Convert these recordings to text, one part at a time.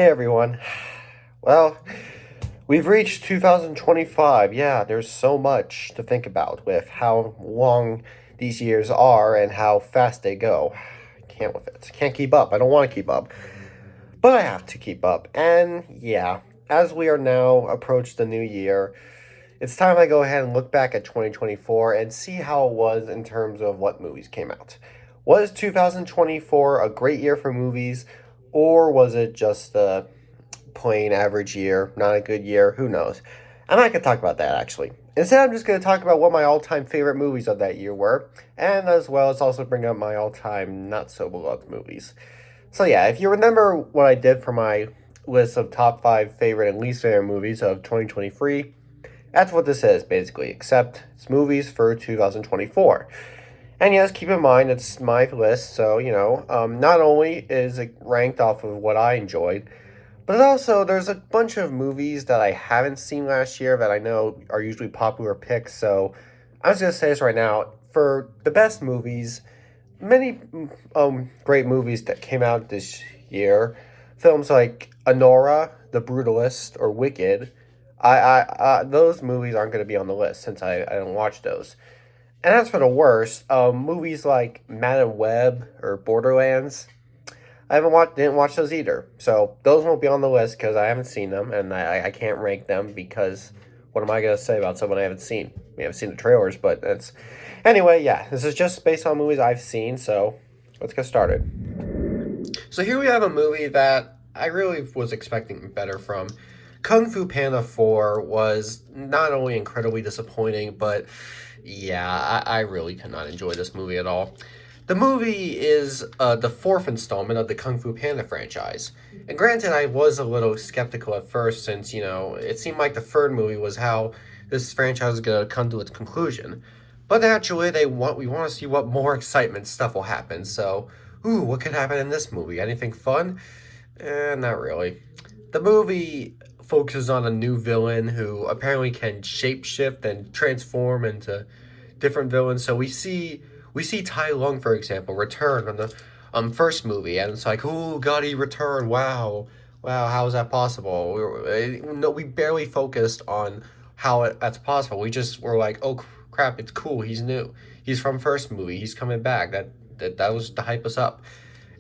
Hey everyone. Well, we've reached 2025. Yeah, there's so much to think about with how long these years are and how fast they go. Can't with it. Can't keep up. I don't want to keep up, but I have to keep up. And yeah, as we are now approach the new year, it's time I go ahead and look back at 2024 and see how it was in terms of what movies came out. Was 2024 a great year for movies, or was it just a plain average year, not a good year? Who knows? I'm not going to talk about that actually. Instead, I'm just going to talk about what my all time favorite movies of that year were, and as well as also bring up my all time not so beloved movies. So, yeah, if you remember what I did for my list of top 5 favorite and least favorite movies of 2023, that's what this is basically, except it's movies for 2024. And yes, keep in mind it's my list, so not only is it ranked off of what I enjoyed, but also there's a bunch of movies that I haven't seen last year that I know are usually popular picks. So I'm just gonna say this right now: for the best movies, many great movies that came out this year, films like Anora, The Brutalist, or Wicked. Those movies aren't going to be on the list since I don't watch those. And as for the worst, movies like Madam Web or Borderlands, didn't watch those either. So those won't be on the list because I haven't seen them and I can't rank them because what am I gonna say about someone I haven't seen? We haven't seen the trailers, but that's anyway. Yeah, this is just based on movies I've seen. So let's get started. So here we have a movie that I really was expecting better from. Kung Fu Panda 4 was not only incredibly disappointing, but yeah, I really could not enjoy this movie at all. The movie is the fourth installment of the Kung Fu Panda franchise. And granted, I was a little skeptical at first since, it seemed like the third movie was how this franchise is going to come to its conclusion. But naturally, we want to see what more excitement stuff will happen. So, what could happen in this movie? Anything fun? Not really. The movie focuses on a new villain who apparently can shapeshift and transform into different villains. So we see Tai Lung, for example, return on the first movie, and it's like, oh god, he returned! Wow, how is that possible? No, we barely focused on how that's possible. We just were like, oh crap, it's cool. He's new. He's from first movie. He's coming back. That was to hype us up.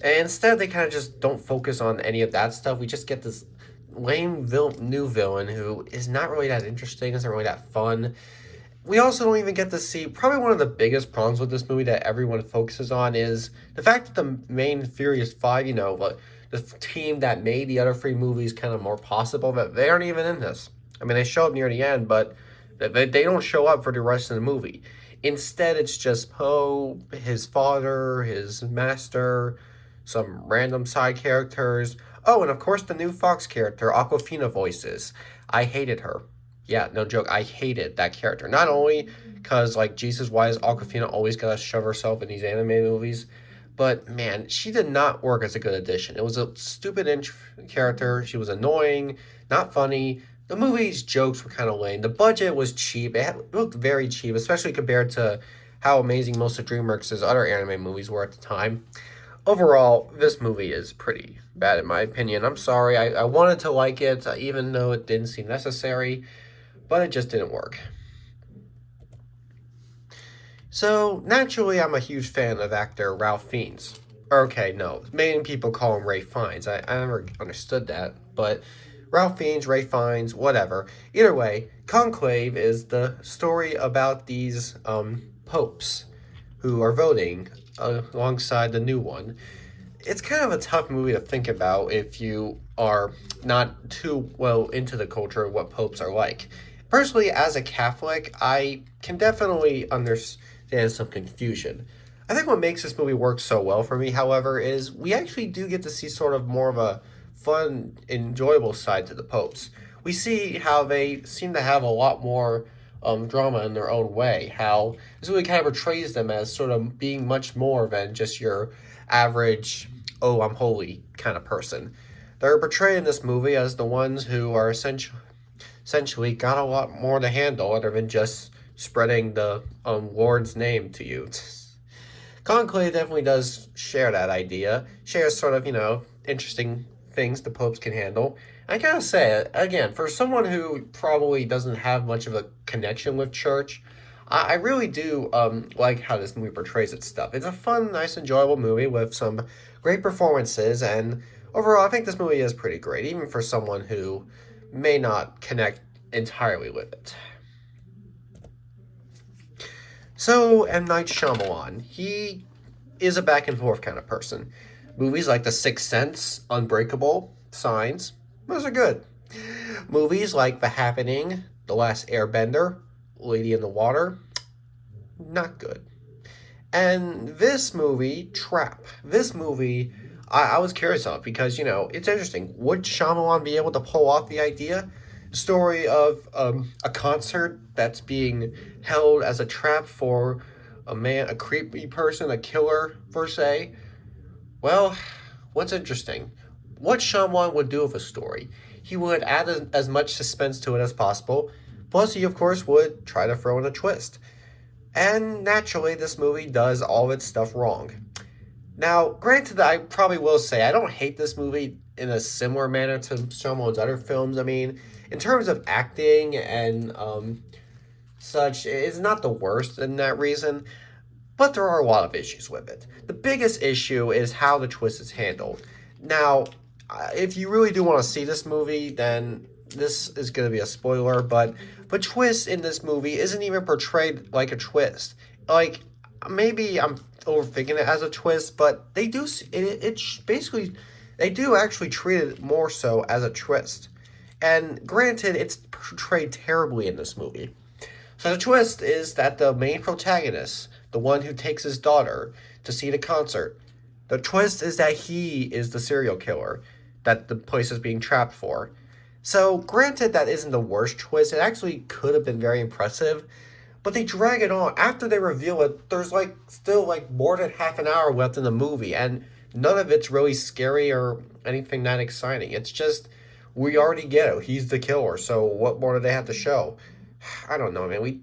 And instead, they kind of just don't focus on any of that stuff. We just get this lame new villain who is not really that interesting, isn't really that fun. We also don't even get to see probably one of the biggest problems with this movie that everyone focuses on is the fact that the main Furious Five, like the team that made the other three movies kind of more possible, that they aren't even in this. I mean, they show up near the end, but they don't show up for the rest of the movie. Instead, it's just Poe, his father, his master, some random side characters. Oh, and of course the new Fox character, Aquafina voices. I hated her. Yeah, no joke. I hated that character. Not only because, like, Jesus, why is Aquafina always gotta shove herself in these anime movies? But man, she did not work as a good addition. It was a stupid character. She was annoying, not funny. The movie's jokes were kind of lame. The budget was cheap. It looked very cheap, especially compared to how amazing most of DreamWorks' other anime movies were at the time. Overall, this movie is pretty bad in my opinion. I'm sorry. I wanted to like it, even though it didn't seem necessary, but it just didn't work. So, naturally, I'm a huge fan of actor Ralph Fiennes. Okay, no, many people call him Ray Fiennes. I never understood that, but Ralph Fiennes, Ray Fiennes, whatever. Either way, Conclave is the story about these popes who are voting alongside the new one. It's kind of a tough movie to think about if you are not too well into the culture of what popes are like. Personally, as a Catholic, I can definitely understand some confusion. I think what makes this movie work so well for me, however, is we actually do get to see sort of more of a fun, enjoyable side to the popes. We see how they seem to have a lot more drama in their own way. How this really kind of portrays them as sort of being much more than just your average, oh, I'm holy kind of person. They're portrayed in this movie as the ones who are essentially got a lot more to handle other than just spreading the Lord's name to you. Conclave definitely does share that idea, shares sort of, interesting things the popes can handle. I gotta say, again, for someone who probably doesn't have much of a connection with church, I really do like how this movie portrays its stuff. It's a fun, nice, enjoyable movie with some great performances, and overall, I think this movie is pretty great, even for someone who may not connect entirely with it. So, M. Night Shyamalan, he is a back and forth kind of person. Movies like The Sixth Sense, Unbreakable, Signs, those are good. Movies like The Happening, The Last Airbender, Lady in the Water, not good. And this movie, Trap, this movie, I was curious of because, it's interesting. Would Shyamalan be able to pull off the idea? Story of a concert that's being held as a trap for a man, a creepy person, a killer, per se. Well, what's interesting? What Shyamalan would do with a story? He would add as much suspense to it as possible, plus he, of course, would try to throw in a twist. And naturally, this movie does all of its stuff wrong. Now, granted, I probably will say I don't hate this movie in a similar manner to Shyamalan's other films. I mean, in terms of acting and such, it's not the worst in that reason, but there are a lot of issues with it. The biggest issue is how the twist is handled. Now, if you really do want to see this movie, then this is going to be a spoiler, but the twist in this movie isn't even portrayed like a twist. Like, maybe I'm overthinking it as a twist, but they do, basically, they do actually treat it more so as a twist. And granted, it's portrayed terribly in this movie. So the twist is that the main protagonist, the one who takes his daughter to see the concert, the twist is that he is the serial killer that the place is being trapped for. So granted, that isn't the worst twist. It actually could have been very impressive, but they drag it on. After they reveal it, there's still more than half an hour left in the movie, and none of it's really scary or anything that exciting. It's just, we already get it. He's the killer, so what more do they have to show? I don't know, man.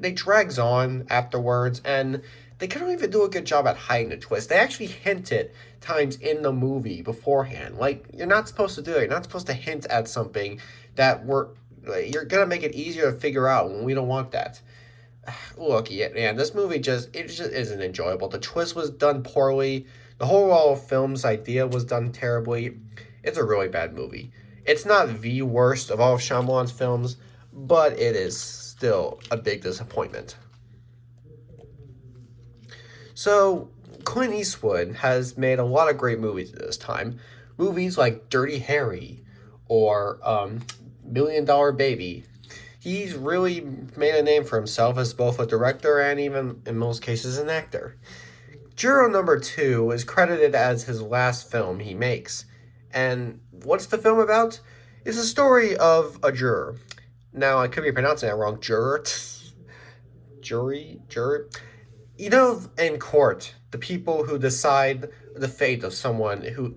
They drags on afterwards, and they couldn't even do a good job at hiding the twist. They actually hint it times in the movie beforehand. You're not supposed to do it. You're not supposed to hint at something that you're gonna make it easier to figure out, and we don't want that. Look, yeah, man, this movie just isn't enjoyable. The twist was done poorly. The whole film's idea was done terribly. It's a really bad movie. It's not the worst of all of Shyamalan's films, but it is still a big disappointment. So, Clint Eastwood has made a lot of great movies at this time. Movies like Dirty Harry or Million Dollar Baby. He's really made a name for himself as both a director and even, in most cases, an actor. Juror number 2 is credited as his last film he makes. And what's the film about? It's a story of a juror. Now, I could be pronouncing that wrong. Juror? Juror? In court, the people who decide the fate of someone who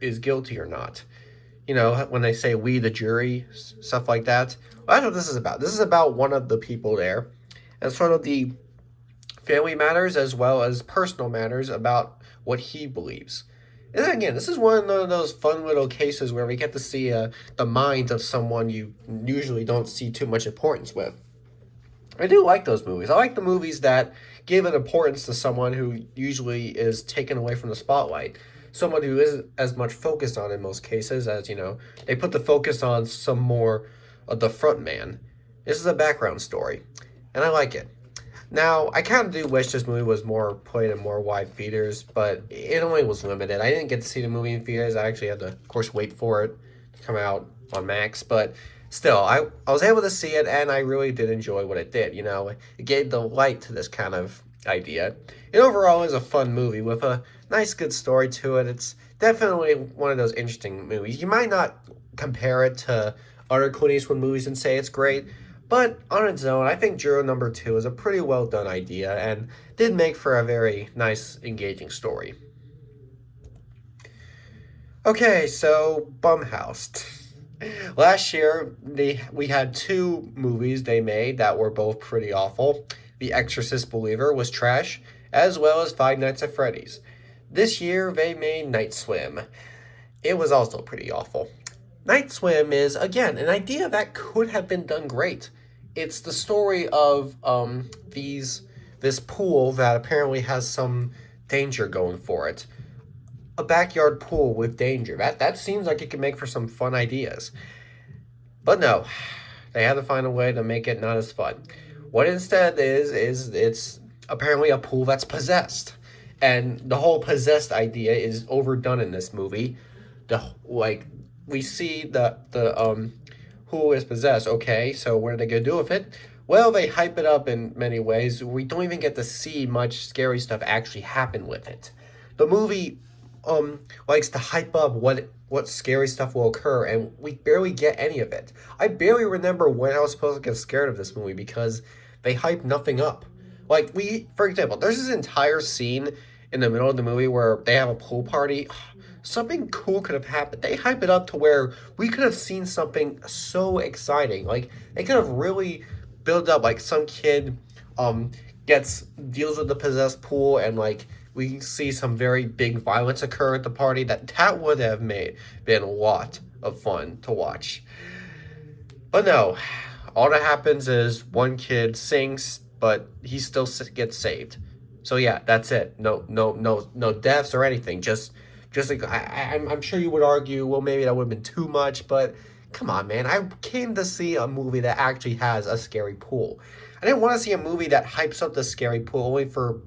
is guilty or not. When they say we, the jury, stuff like that. Well, that's what this is about. This is about one of the people there. And sort of the family matters as well as personal matters about what he believes. And again, this is one of those fun little cases where we get to see the mind of someone you usually don't see too much importance with. I do like those movies. I like the movies that give an importance to someone who usually is taken away from the spotlight. Someone who isn't as much focused on in most cases as, they put the focus on some more of the front man. This is a background story, and I like it. Now, I kind of do wish this movie was more played in more wide theaters, but it only was limited. I didn't get to see the movie in theaters. I actually had to, of course, wait for it to come out on Max, but still, I was able to see it, and I really did enjoy what it did. It gave the light to this kind of idea. It overall is a fun movie with a nice, good story to it. It's definitely one of those interesting movies. You might not compare it to other Clint Eastwood movies and say it's great, but on its own, I think Juror number 2 is a pretty well done idea and did make for a very nice, engaging story. Okay, so Blumhouse. Last year, we had 2 movies they made that were both pretty awful. The Exorcist Believer was trash, as well as Five Nights at Freddy's. This year, they made Night Swim. it was also pretty awful. Night Swim is, again, an idea that could have been done great. It's the story of this pool that apparently has some danger going for it. A backyard pool with danger. That seems like it could make for some fun ideas. But no, they had to find a way to make it not as fun. What instead is it's apparently a pool that's possessed. And the whole possessed idea is overdone in this movie. We see the who is possessed. Okay, so what are they gonna do with it? Well, they hype it up in many ways. We don't even get to see much scary stuff actually happen with it. The movie likes to hype up what scary stuff will occur, and we barely get any of it. I barely remember when I was supposed to get scared of this movie because they hype nothing up. For example, there's this entire scene in the middle of the movie where they have a pool party. Something cool could have happened. They hype it up to where we could have seen something so exciting. Like, they could have really built up, like, some kid deals with the possessed pool, and like we see some very big violence occur at the party. That would have been a lot of fun to watch. But no, all that happens is one kid sinks, but he still gets saved. So yeah, that's it. No deaths or anything. Just like I'm sure you would argue, well, maybe that would have been too much, but come on, man. I came to see a movie that actually has a scary pool. I didn't want to see a movie that hypes up the scary pool only for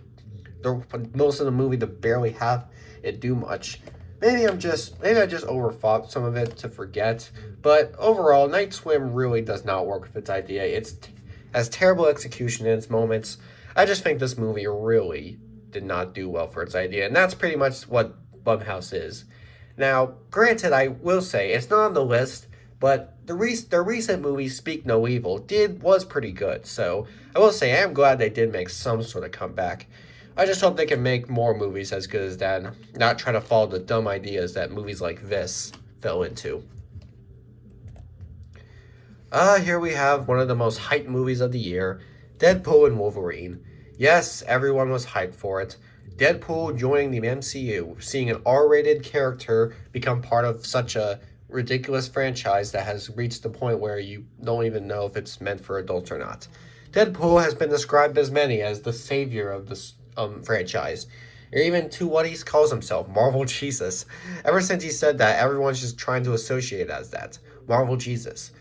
most of the movie to barely have it do much. Maybe I just overthought some of it to forget. But overall, Night Swim really does not work with its idea. Has terrible execution in its moments. I just think this movie really did not do well for its idea, and that's pretty much what Blumhouse is. Now, granted, I will say it's not on the list, but the recent movie Speak No Evil was pretty good. So I will say I am glad they did make some sort of comeback. I just hope they can make more movies as good as that, not try to follow the dumb ideas that movies like this fell into. Here we have one of the most hyped movies of the year, Deadpool and Wolverine. Yes, everyone was hyped for it. Deadpool joining the MCU, seeing an R-rated character become part of such a ridiculous franchise that has reached the point where you don't even know if it's meant for adults or not. Deadpool has been described as many as the savior of this franchise, or even to what he calls himself, Marvel Jesus. Ever since he said that, everyone's just trying to associate as that, Marvel Jesus.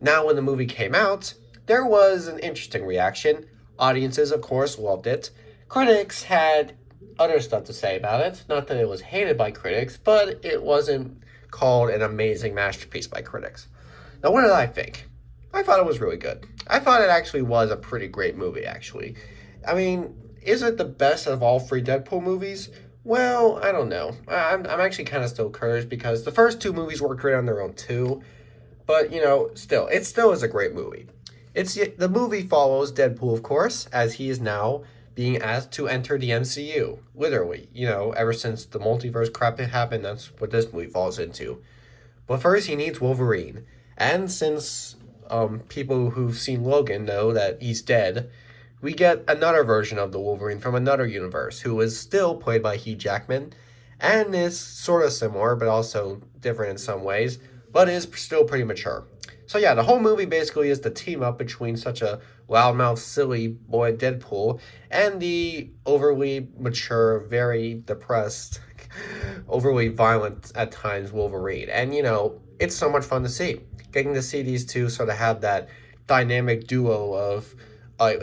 Now, when the movie came out, there was an interesting reaction. Audiences, of course, loved it. Critics had other stuff to say about it. Not that it was hated by critics, but it wasn't called an amazing masterpiece by critics. Now, what did I think? I thought it was really good. I thought it actually was a pretty great movie, actually. I mean, is it the best of all three Deadpool movies? Well, I don't know. I'm actually kind of still encouraged because the first two movies worked great on their own too. But, it still is a great movie. The movie follows Deadpool, of course, as he is now being asked to enter the MCU. Literally, ever since the multiverse crap happened, that's what this movie falls into. But first, he needs Wolverine. And since people who've seen Logan know that he's dead, we get another version of the Wolverine from another universe, who is still played by Hugh Jackman, and is sort of similar, but also different in some ways, but is still pretty mature. So yeah, the whole movie basically is the team up between such a loudmouth, silly boy Deadpool and the overly mature, very depressed, overly violent at times Wolverine. And it's so much fun to see. Getting to see these two sort of have that dynamic duo of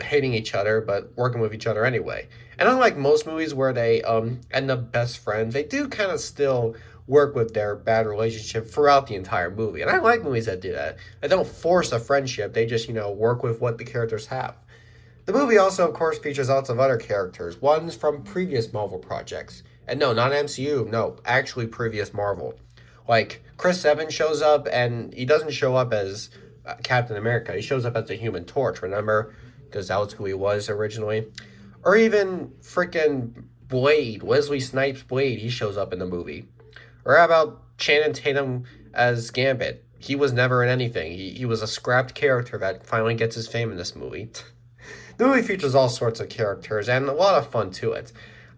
hating each other but working with each other anyway. And unlike most movies where they end up best friends, they do kind of still work with their bad relationship throughout the entire movie. And I like movies that do that. They don't force a friendship. They just, work with what the characters have. The movie also, of course, features lots of other characters. Ones from previous Marvel projects. And no, not MCU. No, actually previous Marvel. Like, Chris Evans shows up, and he doesn't show up as Captain America. He shows up as the Human Torch, remember? Because that was who he was originally. Or even freaking Blade. Wesley Snipes' Blade. He shows up in the movie. Or how about Channing Tatum as Gambit? He was never in anything. He was a scrapped character that finally gets his fame in this movie. The movie features all sorts of characters and a lot of fun to it.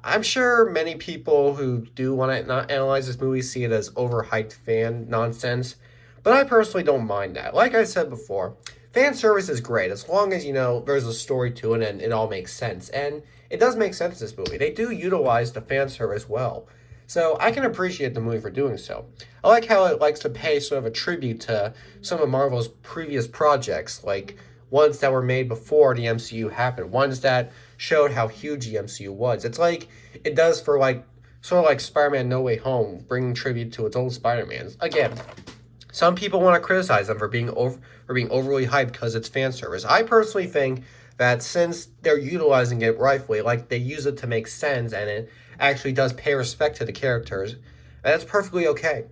I'm sure many people who do want to not analyze this movie see it as overhyped fan nonsense, but I personally don't mind that. Like I said before, fan service is great as long as there's a story to it and it all makes sense. And it does make sense in this movie. They do utilize the fan service well. So I can appreciate the movie for doing so. I like how it likes to pay sort of a tribute to some of Marvel's previous projects, like ones that were made before the MCU happened, ones that showed how huge the MCU was. It's like it does for like sort of like Spider-Man No Way Home, bringing tribute to its old Spider-Mans. Again, some people want to criticize them for being overly hyped because it's fan service. I personally think that since they're utilizing it rightfully, like they use it to make sense and it actually does pay respect to the characters, that's perfectly okay.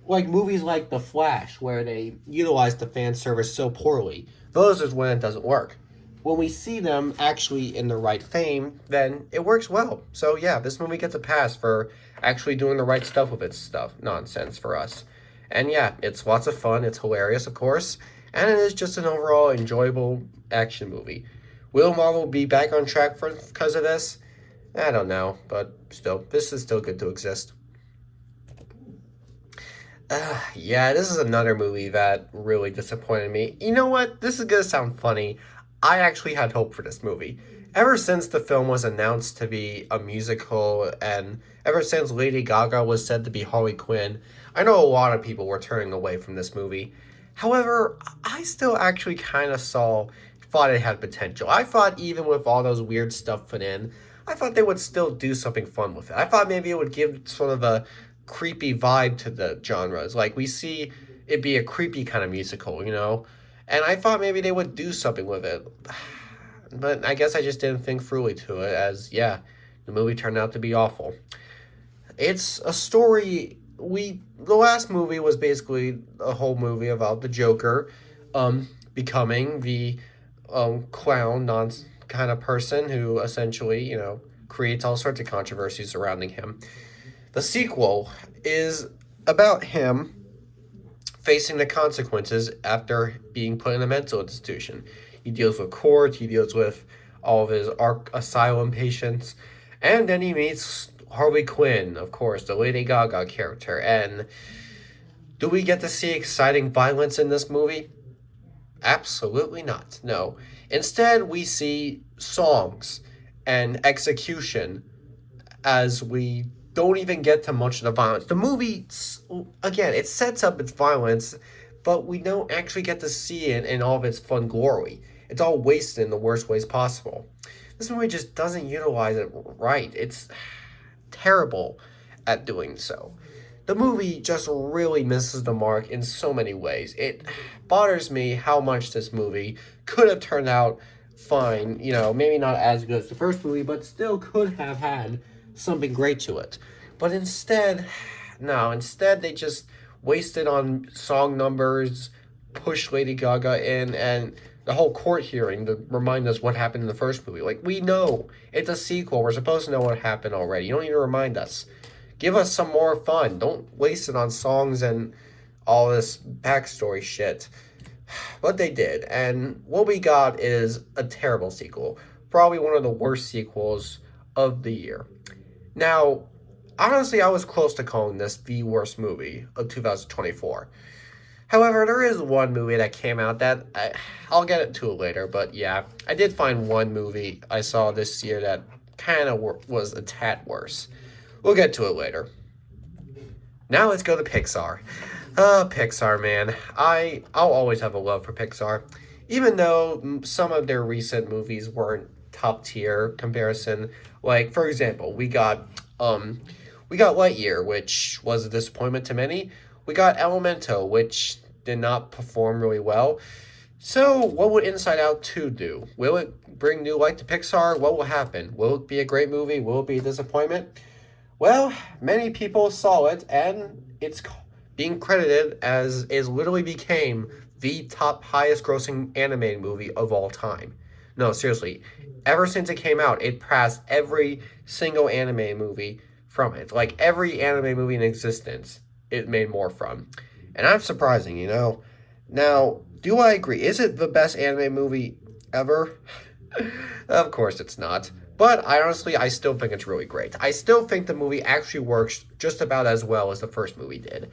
Like movies like The Flash, where they utilize the fan service so poorly, those is when it doesn't work. When we see them actually in the right fame, then it works well. So yeah, this movie gets a pass for actually doing the right stuff with its stuff nonsense for us. And yeah, it's lots of fun, it's hilarious, of course, and it is just an overall enjoyable action movie. Will Marvel be back on track because of this? I don't know, but still, this is still good to exist. Yeah, this is another movie that really disappointed me. You know what? This is gonna sound funny. I actually had hope for this movie. Ever since the film was announced to be a musical, and ever since Lady Gaga was said to be Harley Quinn, I know a lot of people were turning away from this movie. However, I still actually kind of thought it had potential. I thought even with all those weird stuff put in, I thought they would still do something fun with it. I thought maybe it would give sort of a creepy vibe to the genres. Like we see it be a creepy kind of musical. And I thought maybe they would do something with it. But I guess I just didn't think thoroughly to it, as yeah, the movie turned out to be awful. It's a story the last movie was basically a whole movie about the Joker becoming the clown non kind of person who essentially, creates all sorts of controversy surrounding him. The sequel is about him facing the consequences after being put in a mental institution. He deals with court, he deals with all of his asylum patients, and then he meets Harley Quinn, of course, the Lady Gaga character. And do we get to see exciting violence in this movie? Absolutely not. No. Instead, we see songs and execution as we don't even get to much of the violence. The movie, again, it sets up its violence, but we don't actually get to see it in all of its fun glory. It's all wasted in the worst ways possible. This movie just doesn't utilize it right. It's terrible at doing so. The movie just really misses the mark in so many ways. It bothers me how much this movie could have turned out fine, maybe not as good as the first movie, but still could have had something great to it. But instead, no, instead they just wasted on song numbers, pushed Lady Gaga in, and the whole court hearing to remind us what happened in the first movie. Like, we know. It's a sequel. We're supposed to know what happened already. You don't need to remind us. Give us some more fun. Don't waste it on songs and all this backstory shit. But they did. And what we got is a terrible sequel. Probably one of the worst sequels of the year. Now, honestly, I was close to calling this the worst movie of 2024. However, there is one movie that came out that I'll get to it later, but yeah, I did find one movie I saw this year that kind of was a tad worse. We'll get to it later. Now let's go to Pixar. Pixar, man. I'll always have a love for Pixar. Even though some of their recent movies weren't top tier comparison. Like, for example, we got Lightyear, which was a disappointment to many. We got Elemental, which did not perform really well. So, what would Inside Out 2 do? Will it bring new light to Pixar? What will happen? Will it be a great movie? Will it be a disappointment? Well, many people saw it, and it's being credited as it literally became the top highest grossing animated movie of all time. No, seriously. Ever since it came out, it passed every single anime movie from it. Like, every anime movie in existence, it made more from. And that's surprising, Now, do I agree? Is it the best anime movie ever? Of course it's not. But I still think it's really great. I still think the movie actually works just about as well as the first movie did.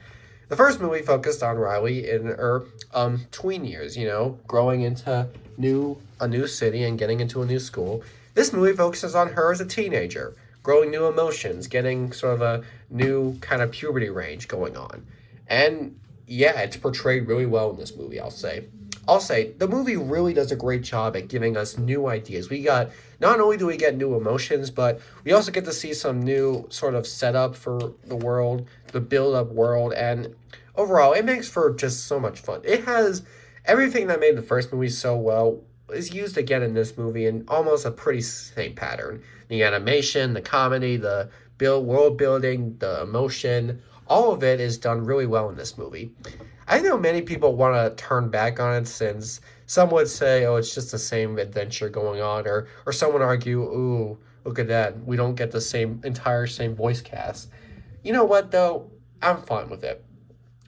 The first movie focused on Riley in her tween years, growing into a new city and getting into a new school. This movie focuses on her as a teenager, growing new emotions, getting sort of a new kind of puberty range going on. And yeah, it's portrayed really well in this movie, I'll say. I'll say the movie really does a great job at giving us new ideas. We got not only do we get new emotions, but we also get to see some new sort of setup for the world, the build up world, and overall, it makes for just so much fun. It has everything that made the first movie so well is used again in this movie in almost a pretty same pattern. The animation, the comedy, the world building, the emotion, all of it is done really well in this movie. I know many people want to turn back on it since some would say, oh, it's just the same adventure going on, or someone argue, ooh, look at that, we don't get the same voice cast. You know what though? I'm fine with it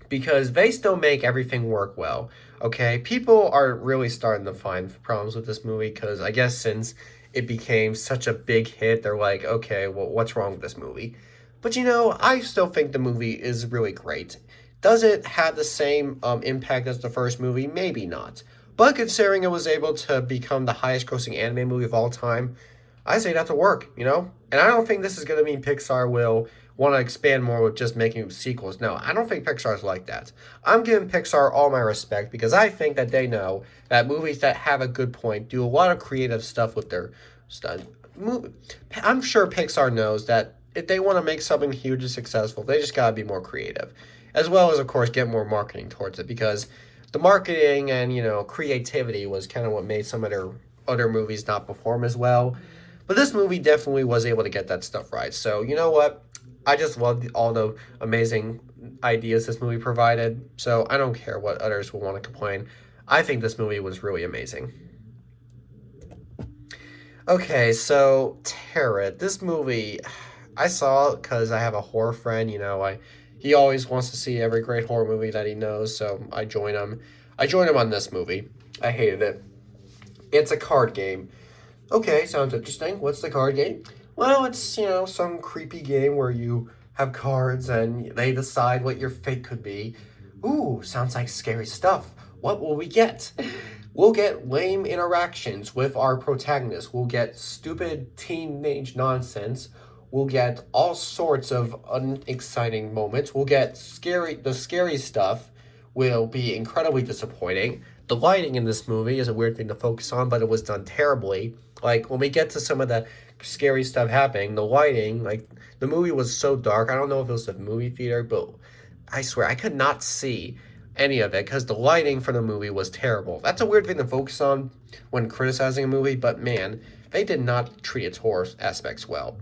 because they still make everything work well. Okay, people are really starting to find problems with this movie because I guess since it became such a big hit, they're like, okay, well, what's wrong with this movie? But I still think the movie is really great. Does it have the same impact as the first movie? Maybe not. But considering it was able to become the highest grossing anime movie of all time, I say that's a work. And I don't think this is going to mean Pixar will want to expand more with just making sequels. No, I don't think Pixar's like that. I'm giving Pixar all my respect because I think that they know that movies that have a good point do a lot of creative stuff with their stuff. I'm sure Pixar knows that if they want to make something huge and successful, they just got to be more creative. As well as, of course, get more marketing towards it because the marketing and, creativity was kind of what made some of their other movies not perform as well. But this movie definitely was able to get that stuff right. So, you know what? I just loved all the amazing ideas this movie provided. So I don't care what others will want to complain. I think this movie was really amazing. Okay, so Tenet. This movie, I saw it because I have a horror friend. He always wants to see every great horror movie that he knows, so I join him. I joined him on this movie. I hated it. It's a card game. Okay, sounds interesting. What's the card game? Well, it's, some creepy game where you have cards and they decide what your fate could be. Ooh, sounds like scary stuff. What will we get? We'll get lame interactions with our protagonist. We'll get stupid teenage nonsense. We'll get all sorts of unexciting moments. We'll get the scary stuff will be incredibly disappointing. The lighting in this movie is a weird thing to focus on, but it was done terribly. Like, when we get to some of the scary stuff happening, the lighting, like, the movie was so dark. I don't know if it was the movie theater, but I swear, I could not see any of it because the lighting for the movie was terrible. That's a weird thing to focus on when criticizing a movie, but man, they did not treat its horror aspects well.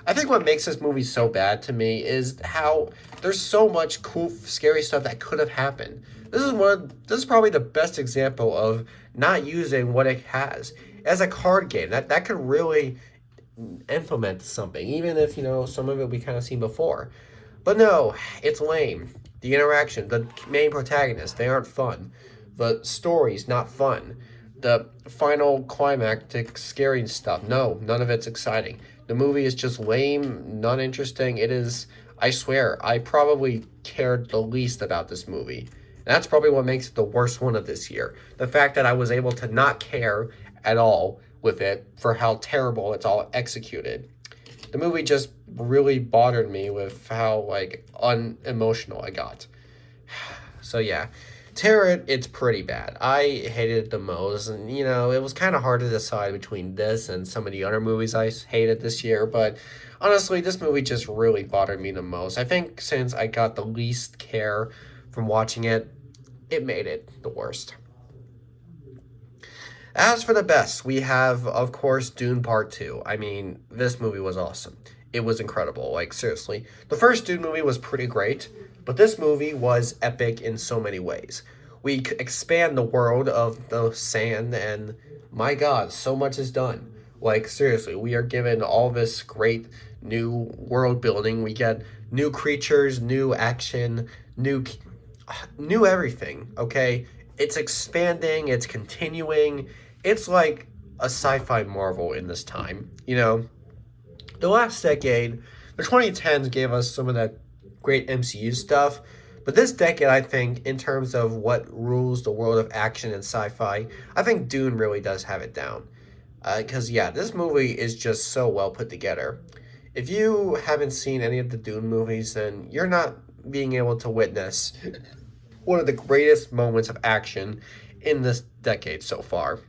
I think what makes this movie so bad to me is how there's so much cool, scary stuff that could have happened. This is probably the best example of not using what it has as a card game. That could really implement something, even if some of it we kind of seen before. But no, it's lame. The interaction, the main protagonists, they aren't fun. The story's not fun. The final climactic scary stuff, no, none of it's exciting. The movie is just lame, not interesting. It is, I swear, I probably cared the least about this movie. And that's probably what makes it the worst one of this year. The fact that I was able to not care at all with it for how terrible it's all executed. The movie just really bothered me with how, unemotional I got. So, yeah. Tenet, it's pretty bad. I hated it the most, and, it was kind of hard to decide between this and some of the other movies I hated this year, but honestly, this movie just really bothered me the most. I think since I got the least care from watching it, it made it the worst. As for the best, we have, of course, Dune Part 2. I mean, this movie was awesome. It was incredible, seriously. The first Dune movie was pretty great, but this movie was epic in so many ways. We expand the world of the sand, and my god, so much is done. Seriously, we are given all this great new world building. We get new creatures, new action, new everything, okay? It's expanding, it's continuing. It's like a sci-fi marvel in this time. You know, the last decade, the 2010s gave us some of that great MCU stuff, but this decade, I think, in terms of what rules the world of action and sci-fi, I think Dune really does have it down. Because, yeah, this movie is just so well put together. If you haven't seen any of the Dune movies, then you're not being able to witness one of the greatest moments of action in this decade so far.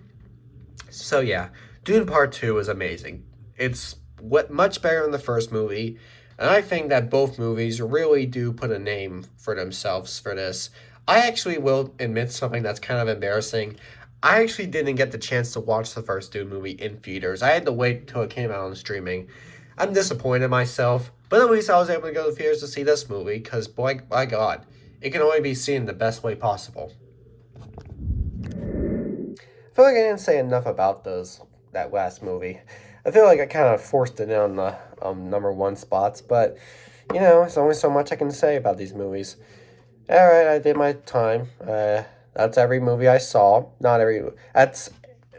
So yeah, Dune Part 2 is amazing. It's what much better than the first movie, and I think that both movies really do put a name for themselves for this. I actually will admit something that's kind of embarrassing. I actually didn't get the chance to watch the first Dune movie in theaters. I had to wait until it came out on streaming. I'm disappointed in myself, but at least I was able to go to theaters to see this movie because, boy, by God, it can only be seen the best way possible. I feel like I didn't say enough about those that last movie. I feel like I kind of forced it in on the number one spots, but there's only so much I can say about these movies. All right, I did my time. That's every movie I saw. Not every. That's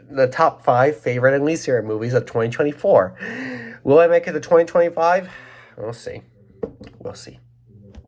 the top five favorite and least favorite movies of 2024. Will I make it to 2025? We'll see. We'll see.